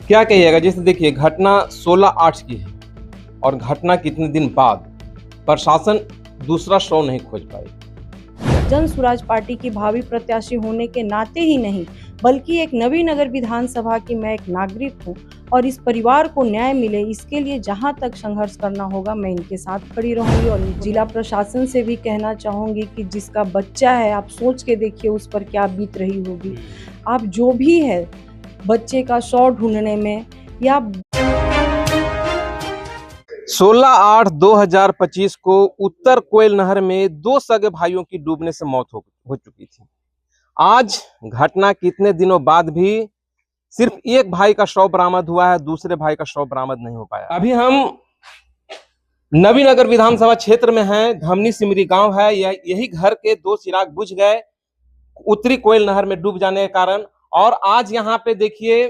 क्या कहिएगा। जैसे देखिए, घटना 16/8 की है और घटना कितने दिन बाद प्रशासन दूसरा शव नहीं खोज पाई। जन स्वराज पार्टी की भावी प्रत्याशी होने के नाते ही नहीं, बल्कि एक नवीनगर विधानसभा की मैं एक नागरिक हूँ और इस परिवार को न्याय मिले, इसके लिए जहां तक संघर्ष करना होगा मैं इनके साथ खड़ी रहूंगी। और जिला प्रशासन से भी कहना चाहूंगी कि जिसका बच्चा है, आप सोच के देखिए उस पर क्या बीत रही होगी। आप जो भी है बच्चे का शव ढूंढने में या 16/8/2025 को उत्तर कोयल नहर में 2 सगे भाइयों की डूबने से मौत हो चुकी थी। आज घटना कितने दिनों बाद भी सिर्फ एक भाई का शव बरामद हुआ है, दूसरे भाई का शव बरामद नहीं हो पाया। अभी हम नवीनगर विधानसभा क्षेत्र में हैं। धमनी सिमरी गांव है। यही घर के 2 चिराग बुझ गए उत्तरी कोयल नहर में डूब जाने के कारण। और आज यहाँ पे देखिए,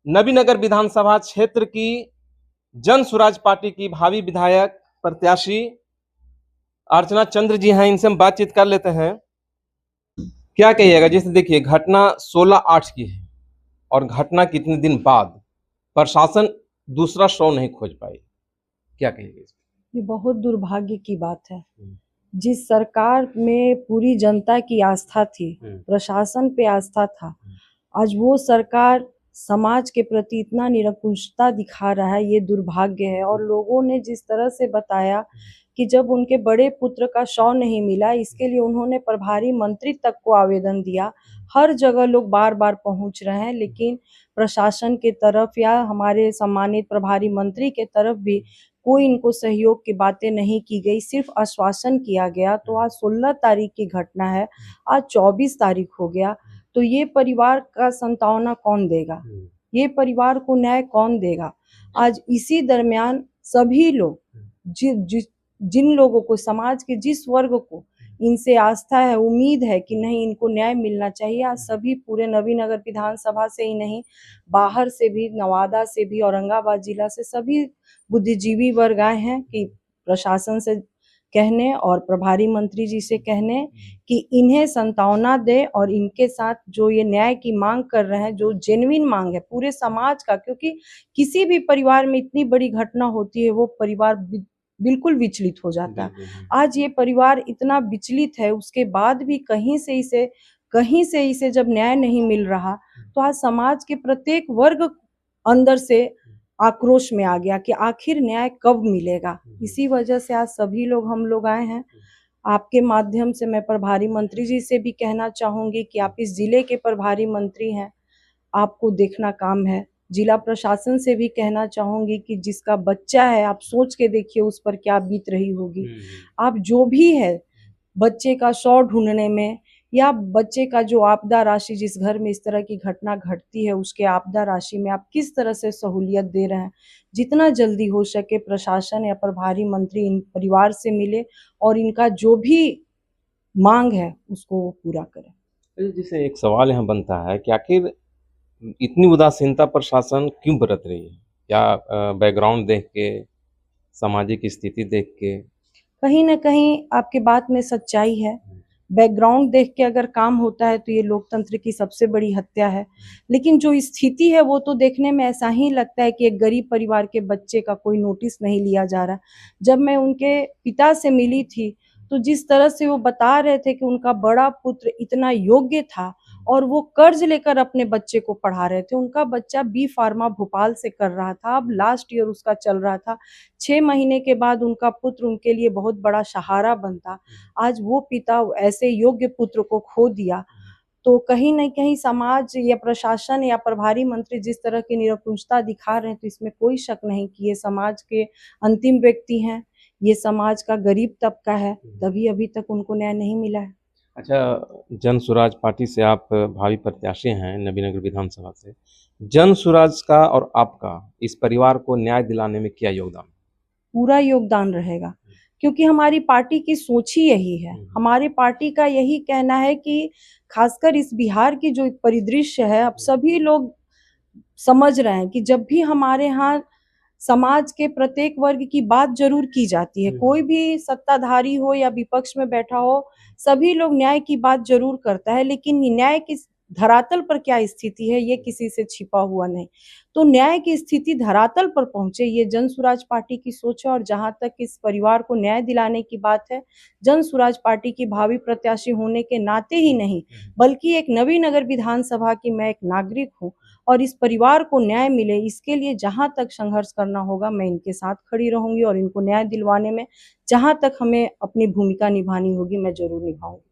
नवीनगर विधानसभा क्षेत्र की जन स्वराज पार्टी की भावी विधायक प्रत्याशी अर्चना चंद्र जी हैं। इनसे हम बातचीत कर लेते हैं। क्या कहिएगा। जैसे देखिए, घटना 16/8 की है और घटना कितने दिन बाद प्रशासन दूसरा शव नहीं खोज पाई। क्या कहिएगा। ये बहुत दुर्भाग्य की बात है। जिस सरकार में पूरी जनता की आस्था थी, प्रशासन पे आस्था था, आज वो सरकार समाज के प्रति इतना निरंकुशता दिखा रहा है, ये दुर्भाग्य है। और लोगों ने जिस तरह से बताया कि जब उनके बड़े पुत्र का शव नहीं मिला, इसके लिए उन्होंने प्रभारी मंत्री तक को आवेदन दिया। हर जगह लोग बार बार पहुंच रहे हैं, लेकिन प्रशासन के तरफ या हमारे सम्मानित प्रभारी मंत्री के तरफ भी कोई इनको सहयोग की बातें नहीं की गई, सिर्फ आश्वासन किया गया। तो आज 16 तारीख की घटना है, आज 24 तारीख हो गया। तो ये परिवार का संतावना कौन देगा? ये परिवार को न्याय कौन देगा? आज इसी दरमियान सभी लोग जिन लोगों को, समाज के जिस वर्ग को इनसे आस्था है, उम्मीद है कि नहीं इनको न्याय मिलना चाहिए, आज सभी पूरे नवीनगर विधानसभा से ही नहीं, बाहर से भी, नवादा से भी, औरंगाबाद जिला से सभी बुद्धिजीवी वर्ग आए हैं कि प्रशासन से कहने और प्रभारी मंत्री जी से कहने कि इन्हें संतावना दे और इनके साथ जो ये न्याय की मांग कर रहे हैं, जो जेन्युइन मांग है पूरे समाज का, क्योंकि किसी भी परिवार में इतनी बड़ी घटना होती है वो परिवार बिल्कुल विचलित हो जाता है। आज ये परिवार इतना विचलित है, उसके बाद भी कहीं से इसे जब न्याय नहीं मिल रहा, तो आज समाज के प्रत्येक वर्ग अंदर से आक्रोश में आ गया कि आखिर न्याय कब मिलेगा। इसी वजह से आज सभी लोग, हम लोग आए हैं। आपके माध्यम से मैं प्रभारी मंत्री जी से भी कहना चाहूंगी कि आप इस जिले के प्रभारी मंत्री हैं, आपको देखना काम है। जिला प्रशासन से भी कहना चाहूंगी कि जिसका बच्चा है, आप सोच के देखिए उस पर क्या बीत रही होगी। आप जो भी है बच्चे का शव ढूंढने में या बच्चे का जो आपदा राशि, जिस घर में इस तरह की घटना घटती है उसके आपदा राशि में आप किस तरह से सहूलियत दे रहे हैं, जितना जल्दी हो सके प्रशासन या प्रभारी मंत्री इन परिवार से मिले और इनका जो भी मांग है उसको वो पूरा करें। जैसे एक सवाल यहाँ बनता है कि आखिर इतनी उदासीनता प्रशासन क्यों बरत रही है? क्या बैकग्राउंड देख के, सामाजिक स्थिति देख के? कहीं ना कहीं आपके बात में सच्चाई है। बैकग्राउंड देख के अगर काम होता है तो ये लोकतंत्र की सबसे बड़ी हत्या है। लेकिन जो स्थिति है वो तो देखने में ऐसा ही लगता है कि एक गरीब परिवार के बच्चे का कोई नोटिस नहीं लिया जा रहा। जब मैं उनके पिता से मिली थी तो जिस तरह से वो बता रहे थे कि उनका बड़ा पुत्र इतना योग्य था और वो कर्ज लेकर अपने बच्चे को पढ़ा रहे थे। उनका बच्चा बी फार्मा भोपाल से कर रहा था, अब लास्ट ईयर उसका चल रहा था। 6 महीने के बाद उनका पुत्र उनके लिए बहुत बड़ा सहारा बनता। आज वो पिता ऐसे योग्य पुत्र को खो दिया। तो कहीं न कहीं समाज या प्रशासन या प्रभारी मंत्री जिस तरह की निरंकुशता दिखा रहे हैं, तो इसमें कोई शक नहीं कि ये समाज के अंतिम व्यक्ति हैं, ये समाज का गरीब तबका है, तभी अभी तक उनको न्याय नहीं मिला है। अच्छा, जन स्वराज पार्टी से आप भावी प्रत्याशी हैं नवीनगर विधानसभा से। जन स्वराज का और आपका इस परिवार को न्याय दिलाने में क्या योगदान? पूरा योगदान रहेगा, क्योंकि हमारी पार्टी की सोच ही यही है। हमारी पार्टी का यही कहना है कि खासकर इस बिहार की जो परिदृश्य है, अब सभी लोग समझ रहे हैं कि जब भी हमारे यहाँ समाज के प्रत्येक वर्ग की बात जरूर की जाती है, कोई भी सत्ताधारी हो या विपक्ष में बैठा हो, सभी लोग न्याय की बात जरूर करता है, लेकिन न्याय की धरातल पर क्या स्थिति है ये किसी से छिपा हुआ नहीं। तो न्याय की स्थिति धरातल पर पहुंचे, ये जन सुराज पार्टी की सोच है। और जहां तक इस परिवार को न्याय दिलाने की बात है, जन सुराज पार्टी की भावी प्रत्याशी होने के नाते ही नहीं, बल्कि एक नवीनगर विधानसभा की मैं एक नागरिक हूँ, और इस परिवार को न्याय मिले इसके लिए जहां तक संघर्ष करना होगा मैं इनके साथ खड़ी रहूंगी, और इनको न्याय दिलवाने में जहां तक हमें अपनी भूमिका निभानी होगी मैं जरूर निभाऊंगी।